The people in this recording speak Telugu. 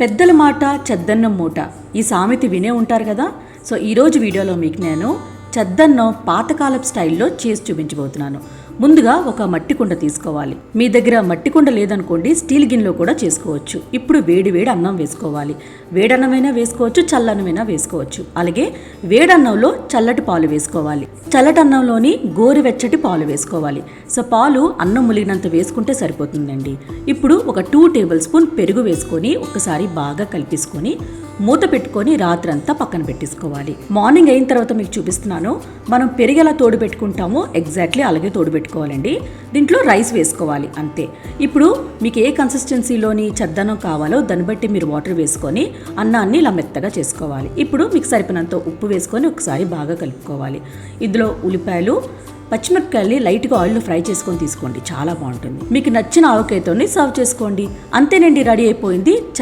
పెద్దల మాట చెద్దన్నం మూట ఈ సామెత వినే ఉంటారు కదా. సో ఈరోజు వీడియోలో మీకు నేను చెద్దన్నం పాతకాలపు స్టైల్లో చేసి చూపించబోతున్నాను. ముందుగా ఒక మట్టి కుండ తీసుకోవాలి. మీ దగ్గర మట్టి కుండ లేదనుకోండి, స్టీల్ గిన్నెలో కూడా చేసుకోవచ్చు. ఇప్పుడు వేడి వేడి అన్నం వేసుకోవాలి. వేడన్నమైనా వేసుకోవచ్చు, చల్లన్నమైనా వేసుకోవచ్చు. అలాగే వేడన్నంలో చల్లటి పాలు వేసుకోవాలి. చల్లటి అన్నంలోని గోరువెచ్చటి పాలు వేసుకోవాలి. సో పాలు అన్నం ములిగినంత వేసుకుంటే సరిపోతుందండి. ఇప్పుడు ఒక 2 టేబుల్ స్పూన్ పెరుగు వేసుకొని ఒక్కసారి బాగా కలిపేసుకొని మూత పెట్టుకొని రాత్రంతా పక్కన పెట్టేసుకోవాలి. మార్నింగ్ అయిన తర్వాత మీకు చూపిస్తున్నాను. మనం పెరుగు ఎలా తోడు పెట్టుకుంటామో ఎగ్జాక్ట్లీ అలాగే తోడు పెట్టుకోవాలండి. దీంట్లో రైస్ వేసుకోవాలి అంతే. ఇప్పుడు మీకు ఏ కన్సిస్టెన్సీలోని చెద్దన్నం కావాలో దాన్ని బట్టి మీరు వాటర్ వేసుకొని అన్నాన్ని ఇలా మెత్తగా చేసుకోవాలి. ఇప్పుడు మీకు సరిపోయినంత ఉప్పు వేసుకొని ఒకసారి బాగా కలుపుకోవాలి. ఇందులో ఉల్లిపాయలు, పచ్చిమిరపకాయల్ని లైట్గా ఆయిల్లో ఫ్రై చేసుకొని తీసుకోండి, చాలా బాగుంటుంది. మీకు నచ్చిన ఆవకాయతోని సర్వ్ చేసుకోండి. అంతేనండి, రెడీ అయిపోయింది